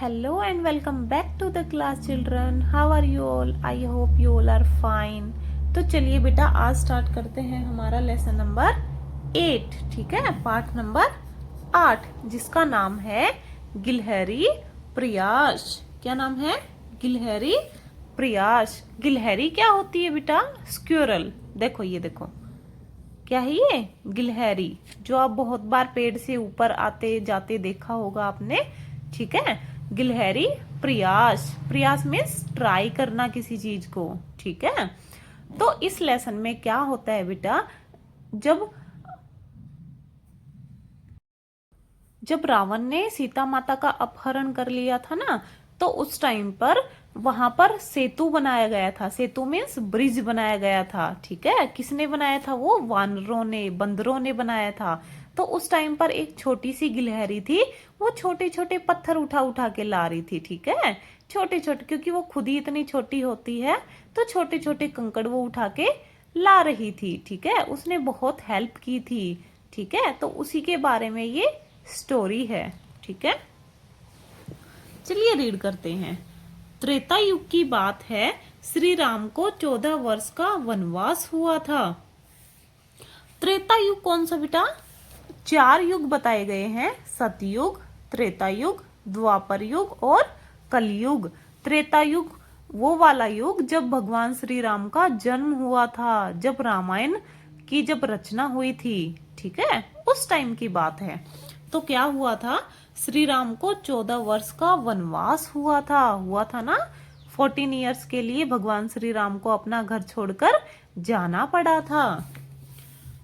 Hello and welcome back to the class children. How are you all? I hope you all are fine. तो चलिए बेटा आज start करते हैं हमारा लेसन नंबर 8, ठीक है, पार्ट नंबर 8 जिसका नाम है गिलहरी प्रयास। क्या नाम है? गिलहरी प्रयास। गिलहरी क्या होती है बेटा? स्क्विरल। देखो ये देखो क्या है ये? गिलहरी, जो आप बहुत बार पेड़ से ऊपर आते जाते देखा होगा आपने, ठीक है। गिलहरी प्रयास, प्रयास मीन्स ट्राई करना किसी चीज को, ठीक है। तो इस लेसन में क्या होता है बेटा, जब जब रावण ने सीता माता का अपहरण कर लिया था ना, तो उस टाइम पर वहां पर सेतु बनाया गया था। सेतु मीन्स ब्रिज बनाया गया था, ठीक है। किसने बनाया था? वो वानरों ने, बंदरों ने बनाया था। तो उस टाइम पर एक छोटी सी गिलहरी थी, वो छोटे छोटे पत्थर उठा उठा के ला रही थी, ठीक है। छोटे छोटे, क्योंकि वो खुद ही इतनी छोटी होती है, तो छोटे छोटे कंकड़ वो उठा के ला रही थी, ठीक है। उसने बहुत हेल्प की थी, ठीक है। तो उसी के बारे में ये स्टोरी है, ठीक है। चलिए रीड करते हैं। त्रेता युग की बात है। श्री राम को 14 वर्ष का वनवास हुआ था। त्रेता युग कौन सा बेटा? 4 युग बताए गए हैं, सतयुग, त्रेता युग, द्वापर युग और कलयुग। त्रेता युग वो वाला युग जब भगवान श्री राम का जन्म हुआ था, जब रामायण की जब रचना हुई थी, ठीक है, उस टाइम की बात है। तो क्या हुआ था? श्री राम को 14 वर्ष का वनवास हुआ था ना। 14 ईयर्स के लिए भगवान श्री राम को अपना घर छोड़कर जाना पड़ा था।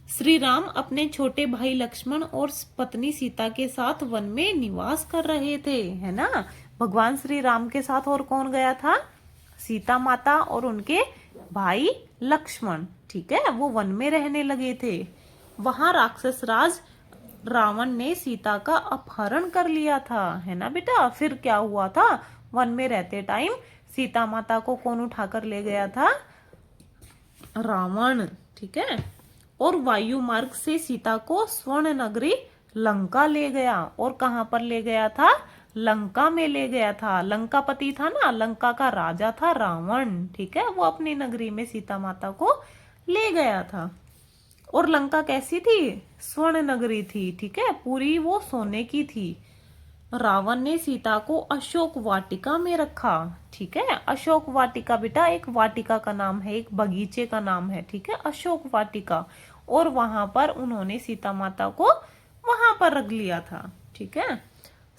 श्री राम अपने छोटे भाई लक्ष्मण और पत्नी सीता के साथ वन में निवास कर रहे थे, है ना। भगवान श्री राम के साथ और कौन गया था? सीता माता और उनके भाई लक्ष्मण, ठीक है, वो वन में रहने लगे थे। वहां राक्षस राज रावण ने सीता का अपहरण कर लिया था, है ना बेटा। फिर क्या हुआ था? वन में रहते टाइम सीता माता को कौन उठाकर ले गया था? रावण, ठीक है। और वायु मार्ग से सीता को स्वर्ण नगरी लंका ले गया। और कहां पर ले गया था? लंका में ले गया था। लंकापति था ना, लंका का राजा था रावण, ठीक है। वो अपनी नगरी में सीता माता को ले गया था। और लंका कैसी थी? स्वर्ण नगरी थी, ठीक है, पूरी वो सोने की थी। रावण ने सीता को अशोक वाटिका में रखा, ठीक है। अशोक वाटिका बेटा एक वाटिका का नाम है, एक बगीचे का नाम है, ठीक है, अशोक वाटिका। और वहां पर उन्होंने सीता माता को वहां पर रख लिया था, ठीक है।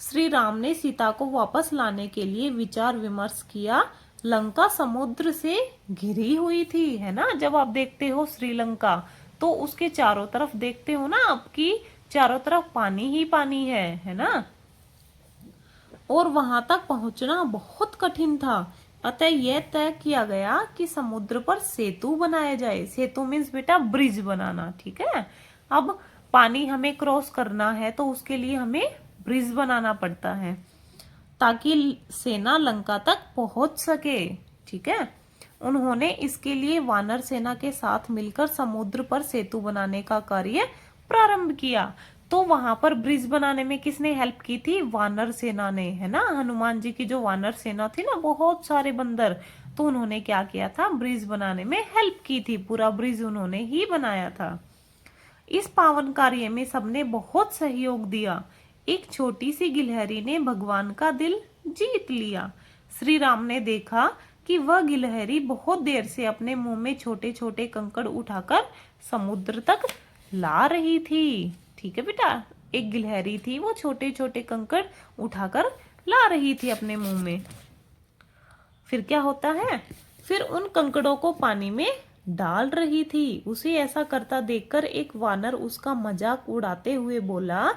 श्री राम ने सीता को वापस लाने के लिए विचार विमर्श किया। लंका समुद्र से घिरी हुई थी, है ना। जब आप देखते हो श्रीलंका, तो उसके चारों तरफ देखते हो ना आपकी, चारों तरफ पानी ही पानी है ना। और वहां तक पहुंचना बहुत कठिन था। अतः यह तय किया गया कि समुद्र पर सेतु बनाया जाए। सेतु मीन्स बेटा ब्रिज बनाना, ठीक है। अब पानी हमें क्रॉस करना है तो उसके लिए हमें ब्रिज बनाना पड़ता है, ताकि सेना लंका तक पहुंच सके, ठीक है। उन्होंने इसके लिए वानर सेना के साथ मिलकर समुद्र पर सेतु बनाने का कार्य प्रारंभ किया। तो वहां पर ब्रिज बनाने में किसने हेल्प की थी? वानर सेना ने, है ना। हनुमान जी की जो वानर सेना थी ना, बहुत सारे बंदर, तो उन्होंने क्या किया था? ब्रिज बनाने में हेल्प की थी। पूरा ब्रिज उन्होंने ही बनाया था। इस पावन कार्य में सबने बहुत सहयोग दिया। एक छोटी सी गिलहरी ने भगवान का दिल जीत लिया। श्री राम ने देखा कि वह गिलहरी बहुत देर से अपने मुंह में छोटे छोटे कंकड़ उठाकर समुद्र तक ला रही थी, ठीक है बेटा। एक गिलहरी थी, वो छोटे छोटे कंकड़ उठाकर ला रही थी अपने मुंह में। फिर क्या होता है? फिर उन कंकड़ों को पानी में डाल रही थी। उसे ऐसा करता देखकर एक वानर उसका मजाक उड़ाते हुए बोला,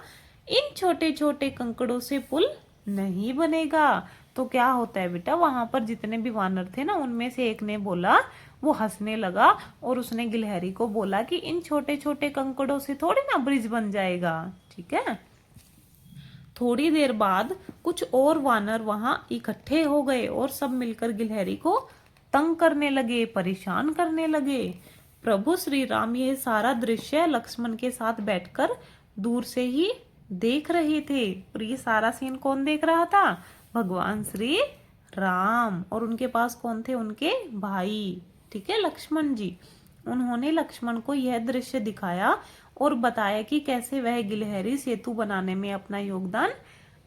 इन छोटे छोटे कंकड़ों से पुल नहीं बनेगा। तो क्या होता है बेटा, वहां पर जितने भी वानर थे ना, उनमें से एक ने बोला, वो हंसने लगा और उसने गिलहरी को बोला कि इन छोटे छोटे कंकड़ों से थोड़ी ना ब्रिज बन जाएगा, ठीक है। थोड़ी देर बाद कुछ और वानर वहां इकट्ठे हो गए और सब मिलकर गिलहरी को तंग करने लगे, परेशान करने लगे। प्रभु श्री राम यह सारा दृश्य लक्ष्मण के साथ बैठकर दूर से ही देख रहे थे। और ये सारा सीन कौन देख रहा था? भगवान श्री राम। और उनके पास कौन थे? उनके भाई, ठीक है, लक्ष्मण जी। उन्होंने लक्ष्मण को यह दृश्य दिखाया और बताया कि कैसे वह गिलहरी सेतु बनाने में अपना योगदान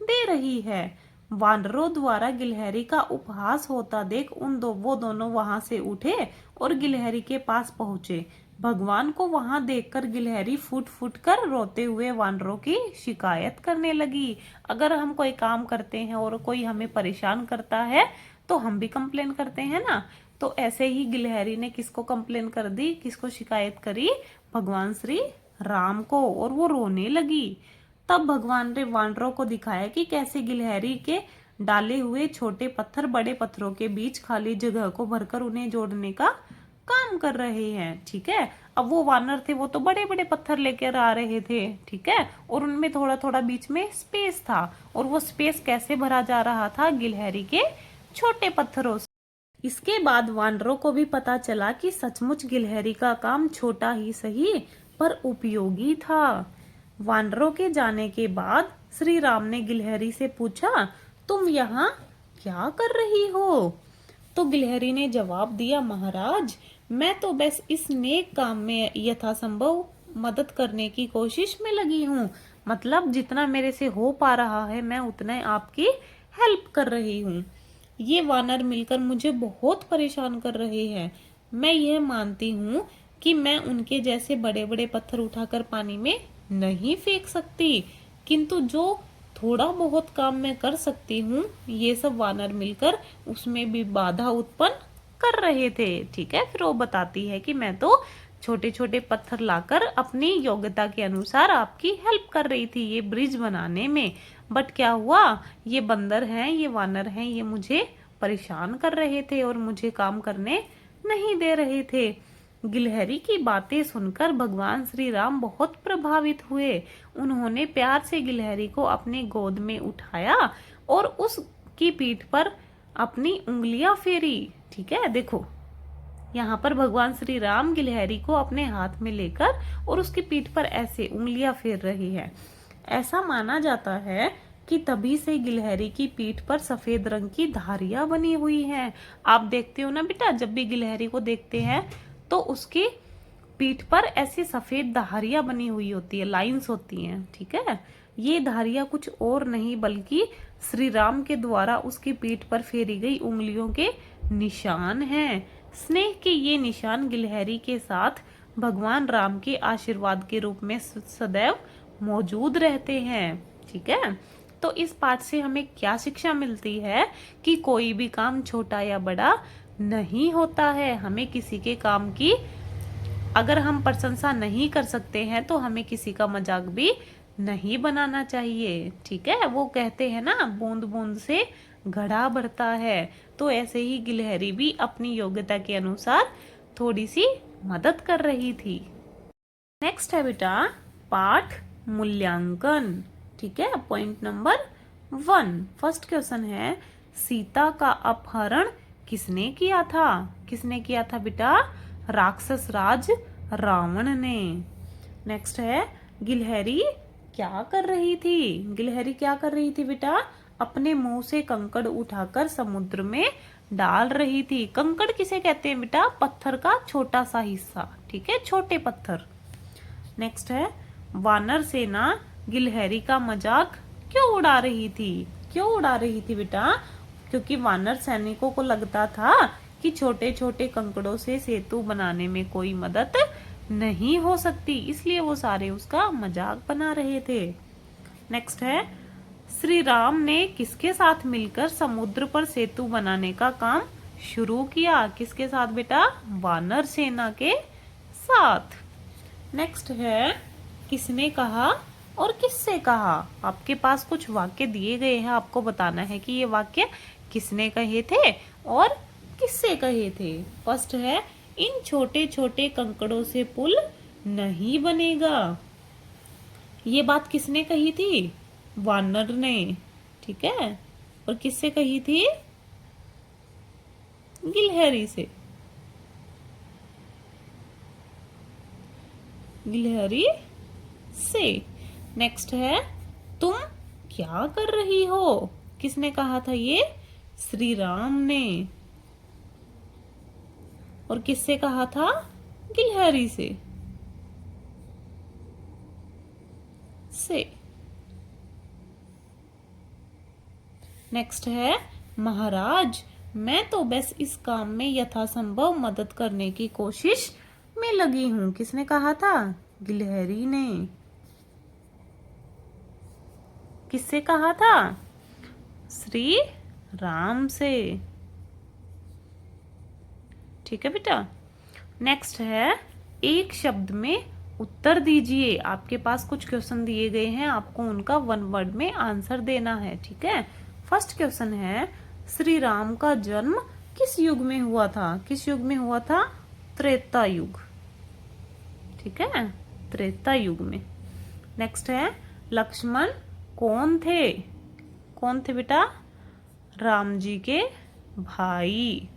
दे रही है। वानरों द्वारा गिलहरी का उपहास होता देख वो दोनों वहां से उठे और गिलहरी के पास पहुंचे। भगवान को वहां देखकर गिलहरी फुट फुट कर रोते हुए वानरों की शिकायत करने लगी। अगर हम कोई काम करते हैं और कोई हमें परेशान करता है तो हम भी कंप्लेन करते हैं ना। तो ऐसे ही गिलहरी ने किसको कंप्लेन कर दी, किसको शिकायत करी? भगवान श्री राम को, और वो रोने लगी। तब भगवान ने वानरों को दिखाया कि कैसे गिलहरी के डाले हुए छोटे पत्थर बड़े पत्थरों के बीच खाली जगह को भरकर उन्हें जोड़ने का काम कर रहे हैं। ठीक है, अब वो वानर थे, वो तो बड़े बड़े पत्थर लेकर आ रहे थे, ठीक है, और उनमें थोड़ा थोड़ा बीच में स्पेस था, और वो स्पेस कैसे भरा जा रहा था? गिलहरी के छोटे पत्थरों से। इसके बाद वानरों को भी पता चला कि सचमुच गिलहरी का काम छोटा ही सही पर उपयोगी था। वानरों के जाने के बाद श्री राम ने गिलहरी से पूछा, तुम यहाँ क्या कर रही हो? तो गिलहरी ने जवाब दिया, महाराज, मैं तो बस इस नेक काम में यथासंभव मदद करने की कोशिश में लगी हूँ। मतलब जितना मेरे से हो पा रहा है मैं उतना आपकी हेल्प कर रही हूँ। ये वानर मिलकर मुझे बहुत परेशान कर रहे हैं। मैं यह मानती हूँ कि मैं उनके जैसे बड़े बड़े पत्थर उठाकर पानी में नहीं फेंक सकती, किंतु जो थोड़ा बहुत काम मैं कर सकती हूँ ये सब वानर मिलकर उसमें भी बाधा उत्पन्न कर रहे थे। ठीक है, फिर वो बताती है कि मैं तो छोटे छोटे पत्थर लाकर अपनी योग्यता के अनुसार आपकी हेल्प कर रही थी ये ब्रिज बनाने में, बट क्या हुआ, ये बंदर हैं, ये वानर हैं, ये मुझे परेशान कर रहे थे और मुझे काम करने नहीं दे रहे थे। गिलहरी की बातें सुनकर भगवान श्री राम बहुत प्रभावित हुए। उन्होंने प्यार से गिलहरी को अपने गोद में उठाया और उसकी पीठ पर अपनी उंगलियां फेरी। ठीक है, देखो यहाँ पर भगवान श्री राम गिलहरी को अपने हाथ में लेकर और उसकी पीठ पर ऐसे उंगलियां फेर रही है। ऐसा माना जाता है कि तभी से गिलहरी की पीठ पर सफेद रंग की धारियां बनी हुई हैं। आप देखते हो ना बेटा, जब भी गिलहरी को देखते हैं तो उसकी पीठ पर ऐसी सफेद धारियां बनी हुई होती है, लाइंस होती हैं। ठीक है, ये धारियां कुछ और नहीं बल्कि श्री राम के द्वारा उसकी पीठ पर फेरी गई उंगलियों के निशान हैं। स्नेह के ये निशान गिलहरी के साथ भगवान राम के आशीर्वाद के रूप में सदैव मौजूद रहते हैं। ठीक है, तो इस पाठ से हमें क्या शिक्षा मिलती है कि कोई भी काम छोटा या बड़ा नहीं होता है। हमें किसी के काम की अगर हम प्रशंसा नहीं कर सकते हैं तो हमें किसी का मजाक भी नहीं बनाना चाहिए। ठीक है, वो कहते हैं ना, बूंद बूंद से घड़ा भरता है। तो ऐसे ही गिलहरी भी अपनी योग्यता के अनुसार थोड़ी सी मदद कर रही थी। नेक्स्ट है बेटा पाठ मूल्यांकन। ठीक है, पॉइंट नंबर 1, फर्स्ट क्वेश्चन है, सीता का अपहरण किसने किया था? किसने किया था बेटा? राक्षस राज रावण ने। नेक्स्ट है, गिलहरी क्या कर रही थी? गिलहरी क्या कर रही थी बेटा? अपने मुंह से कंकड़ उठाकर समुद्र में डाल रही थी। कंकड़ किसे कहते हैं बेटा? पत्थर का छोटा सा हिस्सा। ठीक है, छोटे पत्थर। नेक्स्ट है, वानर सेना गिलहरी का मजाक क्यों उड़ा रही थी? क्यों उड़ा रही थी बेटा? क्योंकि वानर सैनिकों को लगता था कि छोटे छोटे कंकड़ों से सेतु बनाने में कोई मदद नहीं हो सकती, इसलिए वो सारे उसका मजाक बना रहे थे। नेक्स्ट है, श्री राम ने किसके साथ मिलकर समुद्र पर सेतु बनाने का काम शुरू किया? किसके साथ बेटा? वानर सेना के साथ। नेक्स्ट है, किसने कहा और किससे कहा? आपके पास कुछ वाक्य दिए गए हैं, आपको बताना है कि ये वाक्य किसने कहे थे और किससे कहे थे। फर्स्ट है, इन छोटे छोटे कंकड़ों से पुल नहीं बनेगा। ये बात किसने कही थी? वानर ने। ठीक है, और किससे कही थी? गिलहरी से। गिलहरी से। नेक्स्ट है, तुम क्या कर रही हो? किसने कहा था ये? श्री राम ने। और किससे कहा था? गिलहरी से। नेक्स्ट है, महाराज मैं तो बस इस काम में यथासंभव मदद करने की कोशिश में लगी हूं। किसने कहा था? गिलहरी ने। किससे कहा था? श्री राम से। ठीक है बेटा। नेक्स्ट है, एक शब्द में उत्तर दीजिए। आपके पास कुछ क्वेश्चन दिए गए हैं, आपको उनका वन वर्ड में आंसर देना है। ठीक है। फर्स्ट क्वेश्चन है, श्री राम का जन्म किस युग में हुआ था? किस युग में हुआ था? त्रेता युग। ठीक है, त्रेता युग में। नेक्स्ट है, लक्ष्मण कौन थे? कौन थे बेटा? राम जी के भाई।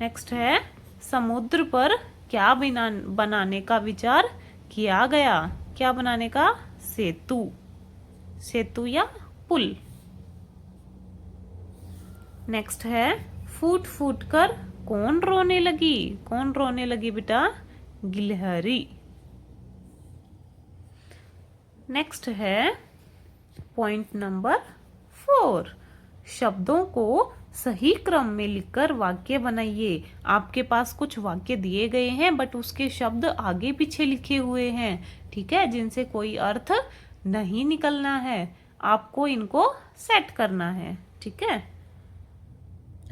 नेक्स्ट है, समुद्र पर क्या बनाने का विचार किया गया? क्या बनाने का? सेतु। सेतु या पुल। नेक्स्ट है, फूट फूट कर कौन रोने लगी? कौन रोने लगी बेटा? गिलहरी। नेक्स्ट है पॉइंट नंबर 4, शब्दों को सही क्रम में लिखकर वाक्य बनाइए। आपके पास कुछ वाक्य दिए गए हैं बट उसके शब्द आगे पीछे लिखे हुए हैं। ठीक है, जिनसे कोई अर्थ नहीं निकलना है, आपको इनको सेट करना है। ठीक है।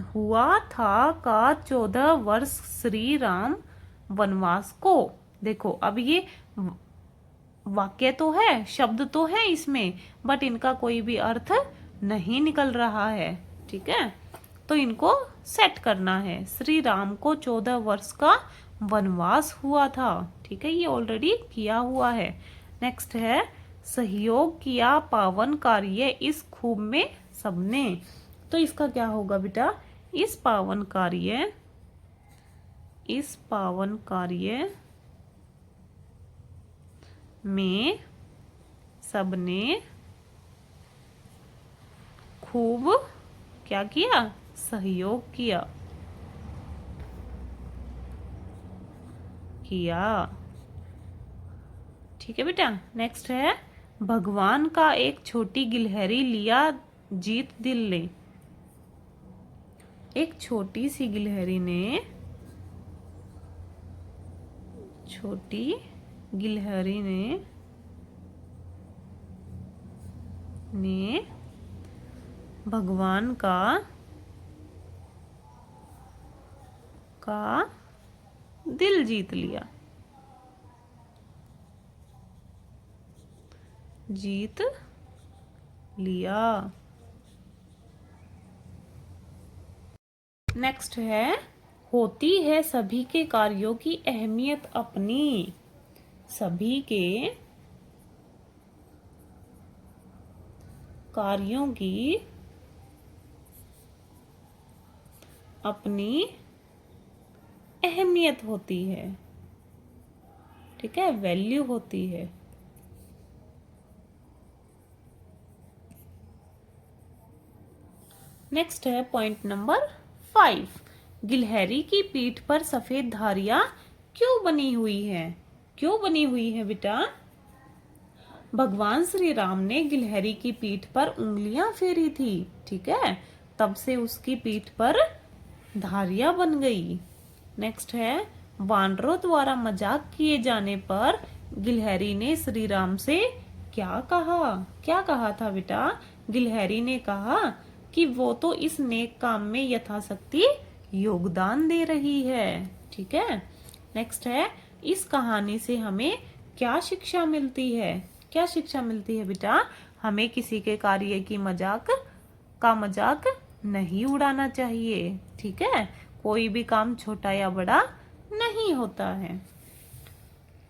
हुआ था का 14 वर्ष श्री राम वनवास को। देखो अब ये वाक्य तो है, शब्द तो है इसमें, बट इनका कोई भी अर्थ नहीं निकल रहा है। ठीक है, तो इनको सेट करना है। श्री राम को 14 वर्ष का वनवास हुआ था। ठीक है, ये ऑलरेडी किया हुआ है। नेक्स्ट है, सहयोग किया पावन कार्य इस खूब में सबने। तो इसका क्या होगा बेटा? इस पावन कार्य में सबने खूब क्या किया? सहयोग किया। ठीक है बेटा। नेक्स्ट है, भगवान का एक छोटी गिलहरी लिया जीत दिल ने। एक छोटी सी गिलहरी ने भगवान का दिल जीत लिया। नेक्स्ट है, होती है सभी के कार्यों की अहमियत अपनी। सभी के कार्यों की अपनी अहमियत होती है। ठीक है, वैल्यू होती है। नेक्स्ट है पॉइंट नंबर 5, गिलहरी की पीठ पर सफेद धारियां क्यों बनी हुई है? क्यों बनी हुई है बेटा? भगवान श्री राम ने गिलहरी की पीठ पर उंगलियां फेरी थी। ठीक है, तब से उसकी पीठ पर धारियां बन गई। नेक्स्ट है, वानरों द्वारा मजाक किए जाने पर गिलहरी ने श्री राम से क्या कहा? क्या कहा था बेटा? गिलहरी ने कहा कि वो तो इस नेक काम में यथाशक्ति योगदान दे रही है। ठीक है। नेक्स्ट है, इस कहानी से हमें क्या शिक्षा मिलती है? क्या शिक्षा मिलती है बेटा? हमें किसी के कार्य की मजाक नहीं उड़ाना चाहिए। ठीक है, कोई भी काम छोटा या बड़ा नहीं होता है।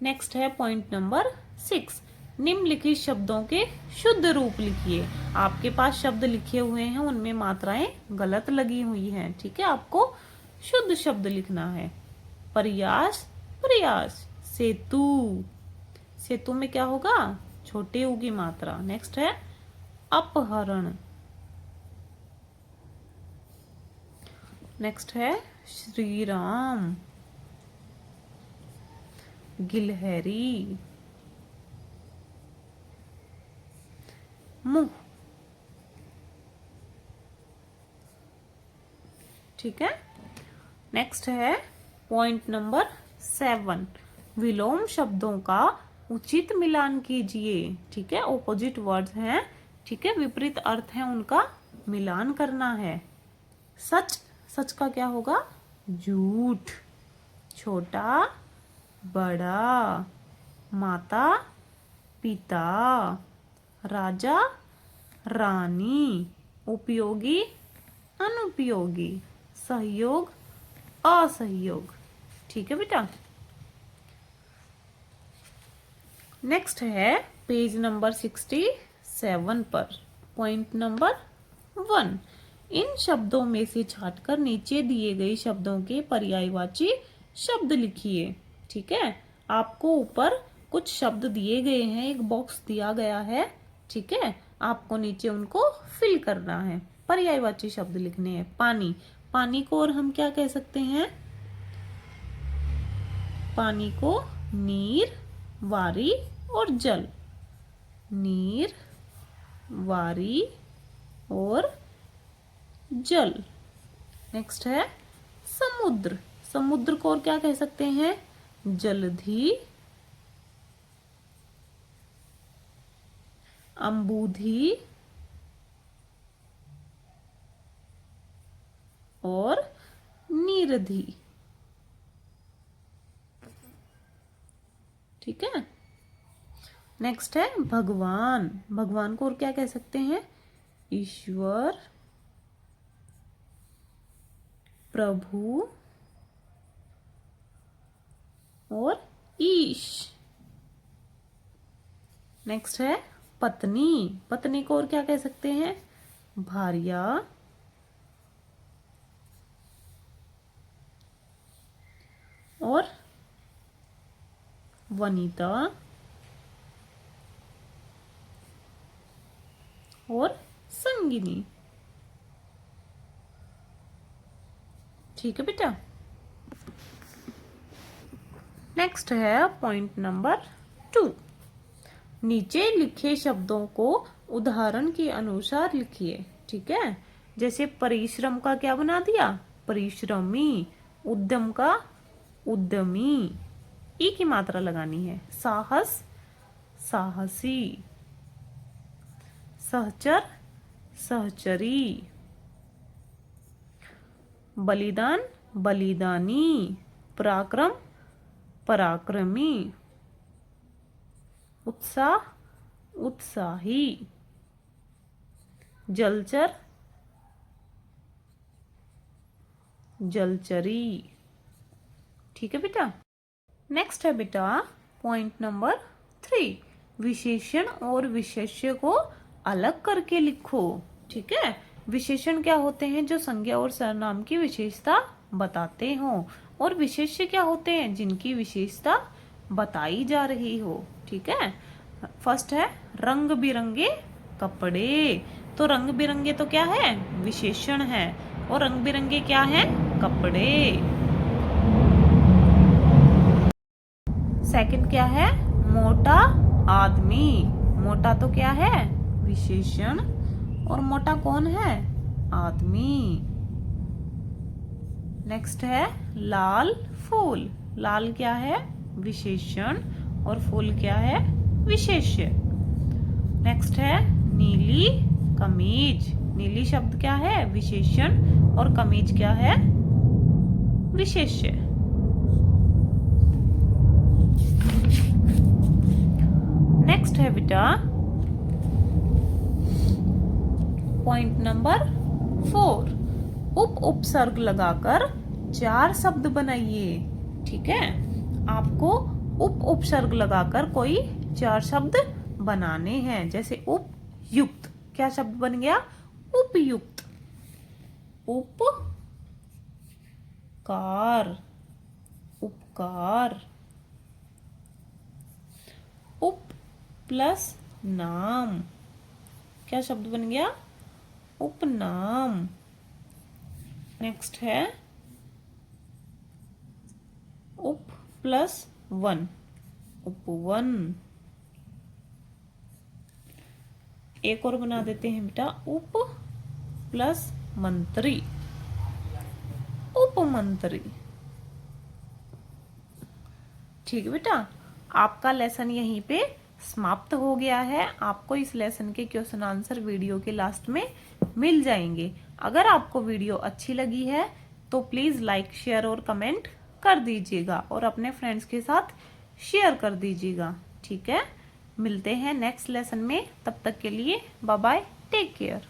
नेक्स्ट है पॉइंट नंबर 6, निम्नलिखित शब्दों के शुद्ध रूप लिखिए। आपके पास शब्द लिखे हुए हैं, उनमें मात्राएं गलत लगी हुई हैं। ठीक है, आपको शुद्ध शब्द लिखना है। प्रयास, सेतु। सेतु में क्या होगा? छोटे ऊ की मात्रा। नेक्स्ट है अपहरण। नेक्स्ट है श्री राम, गिलहरी, मुंह। ठीक है। नेक्स्ट है पॉइंट नंबर 7, विलोम शब्दों का उचित मिलान कीजिए। ठीक है, ऑपोजिट वर्ड्स हैं, ठीक है, विपरीत अर्थ है, उनका मिलान करना है। सच, सच का क्या होगा? झूठ। छोटा, बड़ा, माता, पिता, राजा, रानी, उपयोगी, अनुपयोगी, सहयोग, असहयोग। ठीक है बेटा। नेक्स्ट है पेज नंबर 67 पर पॉइंट नंबर 1, इन शब्दों में से छांटकर नीचे दिए गए शब्दों के पर्यायवाची शब्द लिखिए। ठीक है, आपको ऊपर कुछ शब्द दिए गए हैं, एक बॉक्स दिया गया है। ठीक है, आपको नीचे उनको फिल करना है, पर्यायवाची शब्द लिखने हैं। पानी, पानी को और हम क्या कह सकते हैं? पानी को नीर, वारी और जल। नीर, वारी और जल। नेक्स्ट है समुद्र, समुद्र को और क्या कह सकते हैं? जलधि, अम्बुधि और नीरधि। ठीक है। नेक्स्ट है भगवान, भगवान को और क्या कह सकते हैं? ईश्वर, प्रभु और ईश। नेक्स्ट है पत्नी, पत्नी को और क्या कह सकते हैं? भार्या, और वनिता और संगिनी। ठीक है बेटा। नेक्स्ट है पॉइंट नंबर 2, नीचे लिखे शब्दों को उदाहरण के अनुसार लिखिए। ठीक है, जैसे परिश्रम का क्या बना दिया? परिश्रमी। उद्यम का उद्यमी, ई की मात्रा लगानी है। साहस, साहसी। सहचर, सहचरी। बलिदान, बलिदानी। पराक्रम, पराक्रमी। उत्साह, उत्साही। जलचर, जलचरी। ठीक है बेटा। नेक्स्ट है बेटा पॉइंट नंबर 3, विशेषण और विशेष्य को अलग करके लिखो। ठीक है, विशेषण क्या होते हैं? जो संज्ञा और सर्वनाम की विशेषता बताते हो, और विशेष्य क्या होते हैं? जिनकी विशेषता बताई जा रही हो। ठीक है, फर्स्ट है रंग बिरंगे कपड़े, तो रंग बिरंगे तो क्या है? विशेषण है, और रंग बिरंगे क्या है? कपड़े। सेकंड क्या है? मोटा आदमी, मोटा तो क्या है? विशेषण, और मोटा कौन है? आदमी। नेक्स्ट है लाल फूल, लाल क्या है? विशेषण, और फूल क्या है? विशेष्य। नेक्स्ट है नीली कमीज, नीली शब्द क्या है? विशेषण, और कमीज क्या है? विशेष्य। नेक्स्ट है बेटा पॉइंट नंबर 4, उप उपसर्ग लगाकर 4 शब्द बनाइए। ठीक है, आपको उप उपसर्ग लगाकर कोई 4 शब्द बनाने हैं। जैसे उपयुक्त, क्या शब्द बन गया? उपयुक्त। उपकार, उपकार। प्लस नाम, क्या शब्द बन गया? उपनाम। नेक्स्ट है उप प्लस वन, उपवन। एक और बना देते हैं बेटा, उप प्लस मंत्री, उपमंत्री। ठीक है बेटा, आपका लेसन यहीं पे समाप्त हो गया है। आपको इस लेसन के क्वेश्चन आंसर वीडियो के लास्ट में मिल जाएंगे। अगर आपको वीडियो अच्छी लगी है तो प्लीज लाइक, शेयर और कमेंट कर दीजिएगा और अपने फ्रेंड्स के साथ शेयर कर दीजिएगा। ठीक है, मिलते हैं नेक्स्ट लेसन में, तब तक के लिए बाय बाय, टेक केयर।